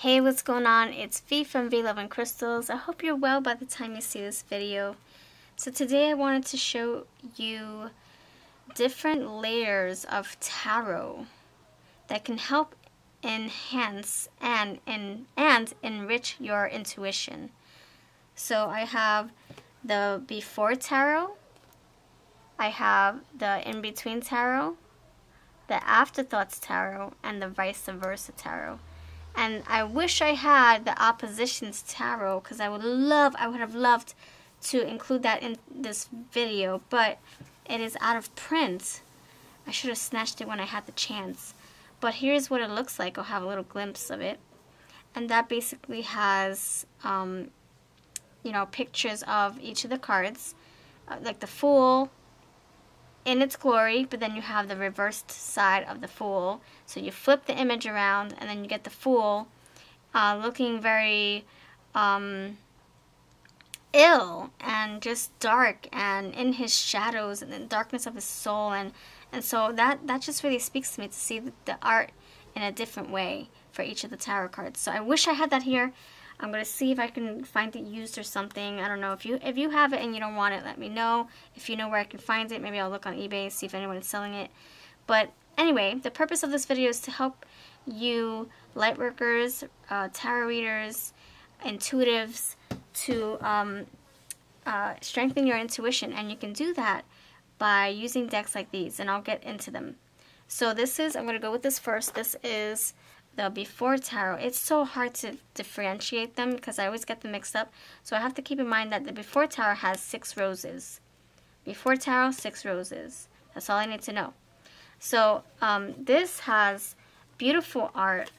Hey, what's going on? It's V from V Love and Crystals. I hope you're well by the time you see this video. So today I wanted to show you different layers of tarot that can help enhance and enrich your intuition. So I have the Before Tarot, I have the In Between Tarot, the Afterthoughts Tarot, and the Vice Versa Tarot. And I wish I had the Oppositions Tarot because I would have loved to include that in this video, but it is out of print. I should have snatched it when I had the chance. But here's what it looks like. I'll have a little glimpse of it. And that basically has, pictures of each of the cards, like the Fool in its glory, but then you have the reversed side of the Fool. So you flip the image around, and then you get the Fool looking very ill and just dark and in his shadows and the darkness of his soul. And so that just really speaks to me, to see the art in a different way for each of the tarot cards. So I wish I had that here. I'm going to see if I can find it used or something. I don't know. If you have it and you don't want it, let me know. If you know where I can find it, maybe I'll look on eBay and see if anyone is selling it. But anyway, the purpose of this video is to help you lightworkers, tarot readers, intuitives, to strengthen your intuition. And you can do that by using decks like these, and I'll get into them. So I'm going to go with this first. This is the Before Tarot. It's so hard to differentiate them because I always get them mixed up. So I have to keep in mind that the Before Tarot has 6 roses. Before Tarot, 6 roses. That's all I need to know. So this has beautiful art.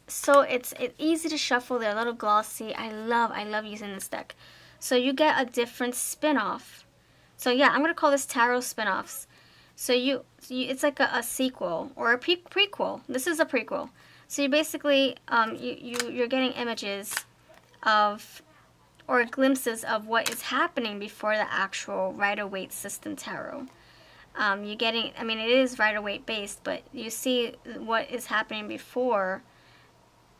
So it's easy to shuffle. They're a little glossy. I love using this deck. So you get a different spin-off. So yeah, I'm going to call this Tarot Spin-Offs. So it's like a sequel or a prequel. This is a prequel. So you basically, you're getting images of, or glimpses of what is happening before the actual Rider-Waite system tarot. You're getting, I mean, it is Rider-Waite based, but you see what is happening before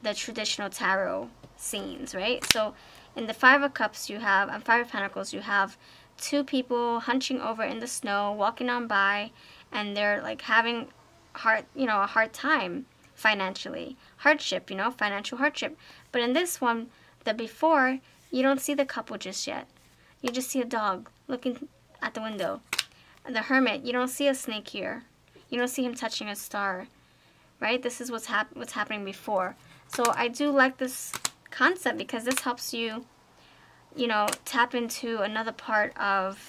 the traditional tarot scenes, right? So in the Five of Cups you have, and Five of Pentacles, you have 2 people hunching over in the snow, walking on by, and they're like having a hard time financially. Hardship, financial hardship. But in this one, the Before, you don't see the couple just yet. You just see a dog looking at the window. And the Hermit, you don't see a snake here. You don't see him touching a star, right? This is what's happening before. So I do like this concept because this helps you, tap into another part of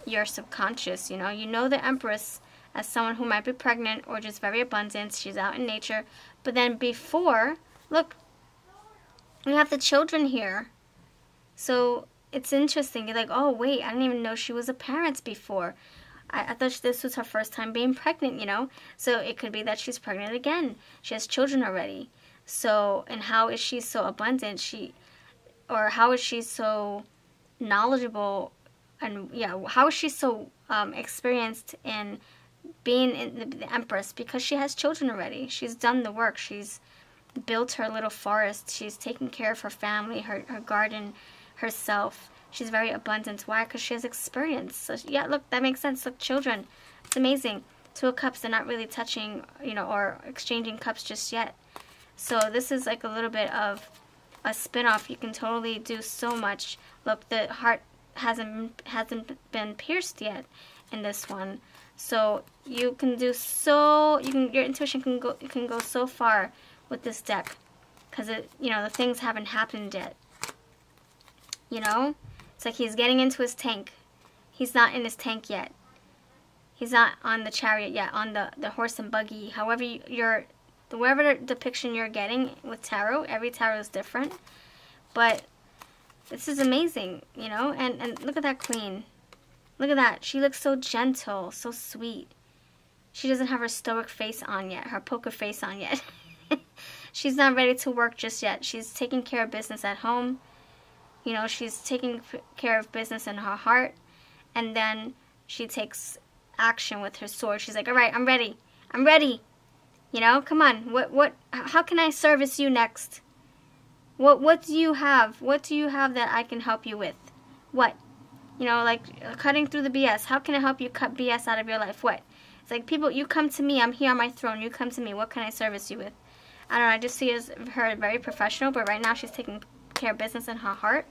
your subconscious. You know the Empress as someone who might be pregnant or just very abundant. She's out in nature. But then Before, look, we have the children here. So it's interesting. You're like, oh, wait, I didn't even know she was a parent before. I thought this was her first time being pregnant, So it could be that she's pregnant again. She has children already. So, and how is she so abundant? Or how is she so knowledgeable, and how is she so experienced in being in the Empress? Because she has children already. She's done the work. She's built her little forest. She's taken care of her family, her garden, herself. She's very abundant. Why? Because she has experience. So yeah, look, that makes sense. Look, children. It's amazing. 2 of Cups, they're not really touching, or exchanging cups just yet. So this is like a little bit of a spin-off. You can totally do so much. Look, the heart hasn't been pierced yet in this one. So you can do your intuition can go so far with this deck, because the things haven't happened yet. It's like he's getting into his tank. He's not in his tank yet. He's not on the chariot yet, on the horse and buggy. However whatever depiction you're getting with tarot, every tarot is different. But this is amazing, and look at that queen. Look at that. She looks so gentle, so sweet. She doesn't have her stoic face on yet, her poker face on yet. She's not ready to work just yet. She's taking care of business at home. She's taking care of business in her heart. And then she takes action with her sword. She's like, all right, I'm ready. I'm ready. You know, come on. How can I service you next? What do you have? What do you have that I can help you with? What? You know, like cutting through the BS. How can I help you cut BS out of your life? What? It's like, people, you come to me. I'm here on my throne. You come to me. What can I service you with? I don't know. I just see her very professional, but right now she's taking care of business in her heart.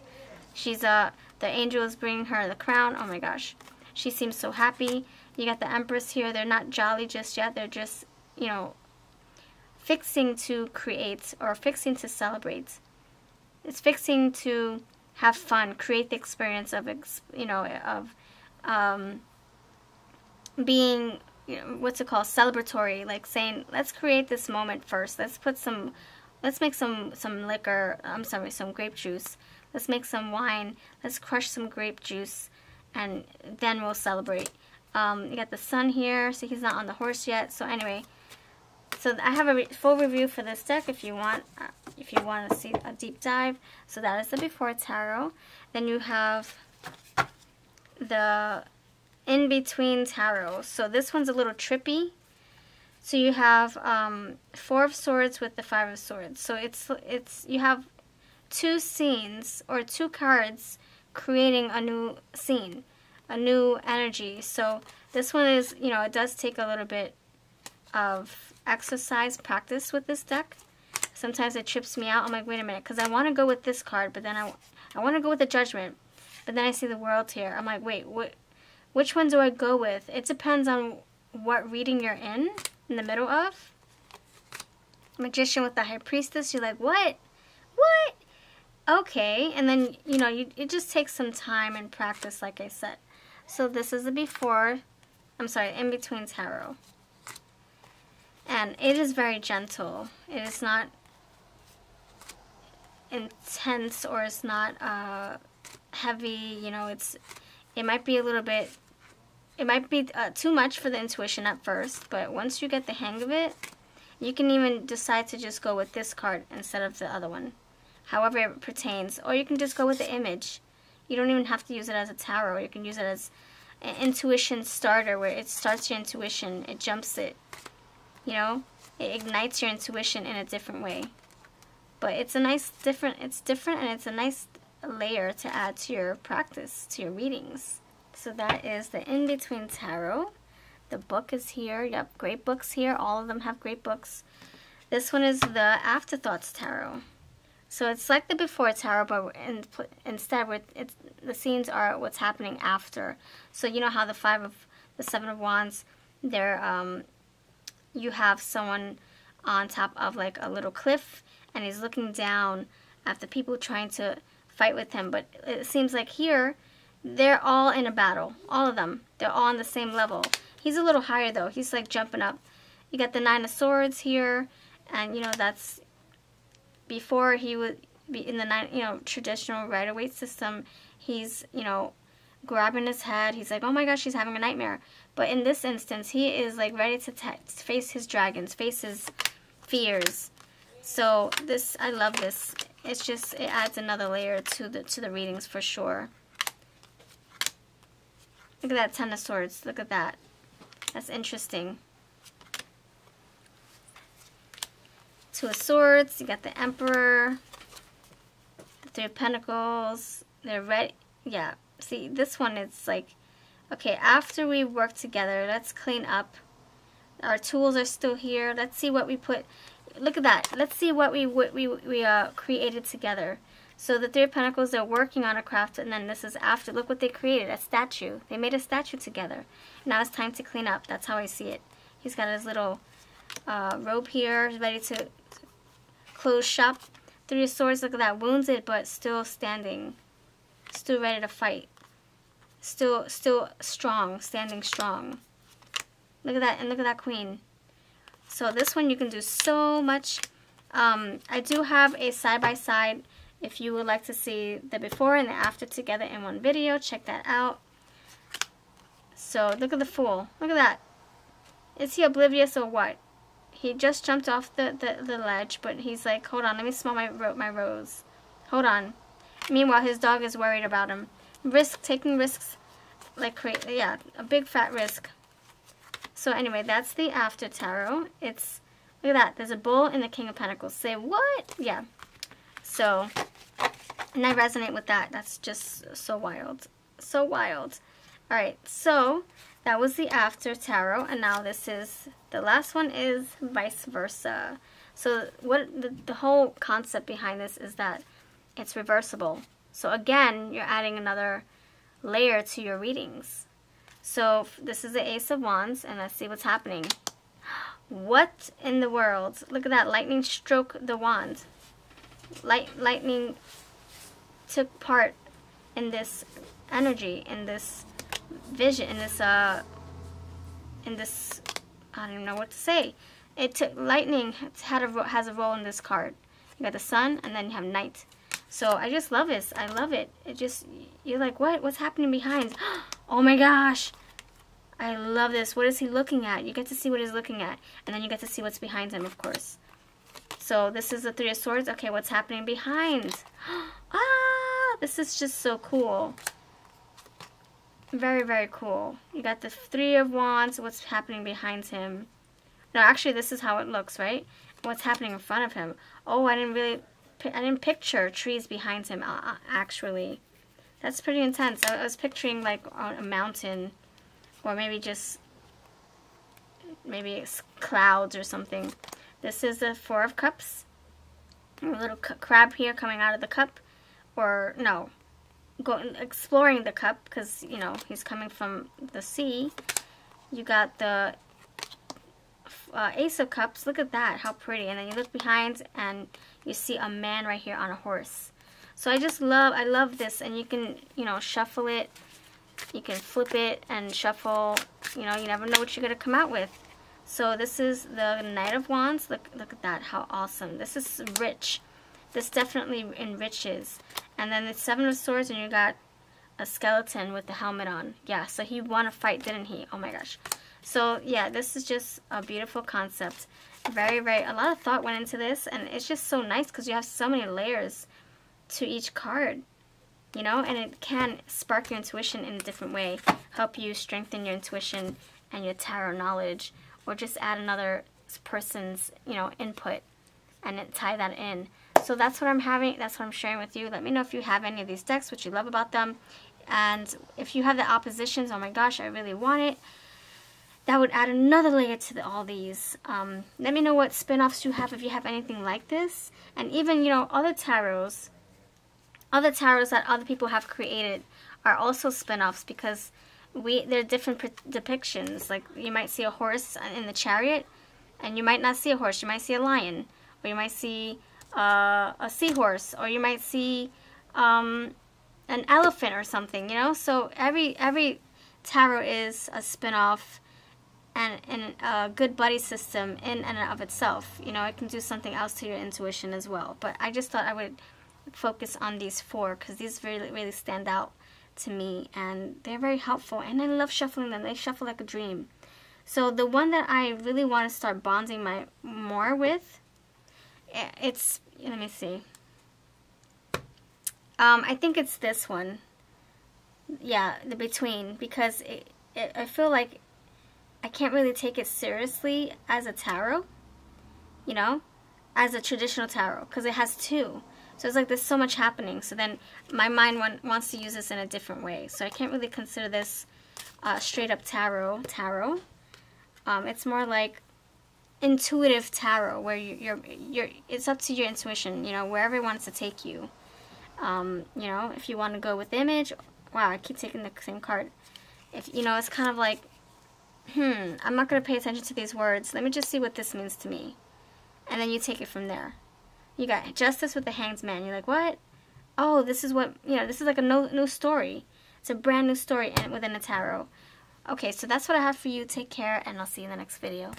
She's the angel is bringing her the crown. Oh my gosh. She seems so happy. You got the Empress here. They're not jolly just yet. They're just, you know, fixing to create or fixing to celebrate. It's fixing to have fun, create the experience of, you know, of being, you know, what's it called, celebratory, like saying, let's create this moment first. Let's make some liquor, I'm sorry, some grape juice. Let's make some wine. Let's crush some grape juice, and then we'll celebrate. You got the sun here, so he's not on the horse yet. So anyway, so I have a full review for this deck if you want to see a deep dive. So that is the Before Tarot. Then you have the In Between Tarot. So this one's a little trippy. So you have Four of Swords with the Five of Swords. So it's you have two scenes or two cards creating a new scene, a new energy. So this one is, you know, it does take a little bit of exercise, practice with this deck. Sometimes it trips me out. I'm like, wait a minute, because I want to go with this card, but then I want to go with the Judgment, but then I see the World here. I'm like, wait, which one do I go with? It depends on what reading you're in the middle of. Magician with the High Priestess, you're like, what? Okay, and then, you know, it just takes some time and practice, like I said. So this is the In Between Tarot. And it is very gentle. It is not intense, or it's not heavy. You know, it might be a little bit, it might be too much for the intuition at first, but once you get the hang of it, you can even decide to just go with this card instead of the other one, however it pertains. Or you can just go with the image. You don't even have to use it as a tarot. You can use it as an intuition starter, where it starts your intuition, it jumps it, you know, it ignites your intuition in a different way. But it's a nice it's different, and it's a nice layer to add to your practice, to your readings. So that is the In Between Tarot. The book is here. You have great books here. All of them have great books. This one is the Afterthoughts Tarot. So it's like the Before Tarot, but instead the scenes are what's happening after. So you know how the Seven of Wands, they're you have someone on top of like a little cliff, and he's looking down at the people trying to fight with him. But it seems like here, they're all in a battle. All of them. They're all on the same level. He's a little higher though. He's like jumping up. You got the Nine of Swords here, and you know that's before he would be in the traditional Rider-Waite system. He's, you know, grabbing his head. He's like, oh my gosh, he's having a nightmare. But in this instance, he is like ready to face his dragons, face his fears. So this, I love this. It's just, it adds another layer to the readings for sure. Look at that Ten of Swords. Look at that. That's interesting. Two of Swords. You got the Emperor. The Three of Pentacles. They're ready. Yeah. See, this one is like, okay, after we work together, let's clean up. Our tools are still here. Let's see what we put. Look at that. Let's see what we created together. So the Three of Pentacles, they're working on a craft, and then this is after. Look what they created, a statue. They made a statue together. Now it's time to clean up. That's how I see it. He's got his little robe here, ready to close shop. Three of Swords, look at that. Wounded, but still standing. Still ready to fight. Still strong, standing strong. Look at that, and look at that Queen. So this one you can do so much. I do have a side-by-side. If you would like to see the before and the after together in one video, check that out. So look at the Fool. Look at that. Is he oblivious or what? He just jumped off the ledge, but he's like, hold on, let me smell my rose. Hold on. Meanwhile, his dog is worried about him. Taking risks, like crazy. Yeah, a big fat risk. So anyway, that's the After Tarot. It's Look at that. There's a bull and the King of Pentacles. Say what? Yeah. So, and I resonate with that. That's just so wild. So wild. Alright, so that was the after tarot. And now this is, the last one is vice versa. So what the whole concept behind this is that it's reversible. So again, you're adding another layer to your readings. So this is the Ace of Wands, and let's see what's happening. What in the world? Look at that. Lightning stroke the wand. Lightning took part in this energy, in this vision, in this, I don't even know what to say. It took, lightning has a role in this card. You got the sun, and then you have night. So I just love this. I love it. It just, you're like, what? What's happening behind? Oh my gosh. I love this. What is he looking at? You get to see what he's looking at. And then you get to see what's behind him, of course. So this is the Three of Swords. Okay, what's happening behind? Ah, this is just so cool. Very, very cool. You got the Three of Wands. What's happening behind him? No, actually, this is how it looks, right? What's happening in front of him? Oh, I didn't picture trees behind him, actually. That's pretty intense. I was picturing, like, a mountain. Or maybe just, maybe it's clouds or something. This is the Four of Cups. A little crab here coming out of the cup. Or, no, exploring the cup, because, you know, he's coming from the sea. You got the Ace of Cups. Look at that, how pretty. And then you look behind and you see a man right here on a horse. So I love this. And you can, you know, shuffle it. You can flip it and shuffle. You know, you never know what you're going to come out with. So this is the Knight of Wands. Look at that, how awesome. This is rich. This definitely enriches. And then the Seven of Swords, and you got a skeleton with the helmet on. Yeah, so he won a fight, didn't he? Oh my gosh. So yeah, this is just a beautiful concept. Very, very, a lot of thought went into this, and it's just so nice because you have so many layers to each card, you know, and it can spark your intuition in a different way, help you strengthen your intuition and your tarot knowledge, or just add another person's, you know, input and tie that in. So that's what I'm having, that's what I'm sharing with you. Let me know if you have any of these decks, what you love about them, and if you have the oppositions, oh my gosh, I really want it. That would add another layer to all these. Let me know what spin-offs you have if you have anything like this. And even, you know, other tarots that other people have created are also spin-offs, because they're different depictions. Like, you might see a horse in the chariot, and you might not see a horse. You might see a lion, or you might see a seahorse, or you might see an elephant or something, you know? So every tarot is a spin-off and a good buddy system in and of itself. You know, it can do something else to your intuition as well. But I just thought I would focus on these four, because these really, really stand out to me, and they're very helpful, and I love shuffling them. They shuffle like a dream. So the one that I really want to start bonding more with, it's, let me see, I think it's this one. Yeah, the Between, because I feel like I can't really take it seriously as a tarot, you know, as a traditional tarot, because it has two. So it's like there's so much happening. So then my mind wants to use this in a different way. So I can't really consider this straight up tarot. It's more like intuitive tarot, where it's up to your intuition, you know, wherever it wants to take you. You know, if you want to go with the image, wow, I keep taking the same card. If, you know, it's kind of like, I'm not going to pay attention to these words. Let me just see what this means to me. And then you take it from there. You got Justice with the Hanged Man. You're like, what? Oh, this is what, you know, this is like a new story. It's a brand new story within a tarot. Okay, so that's what I have for you. Take care, and I'll see you in the next video.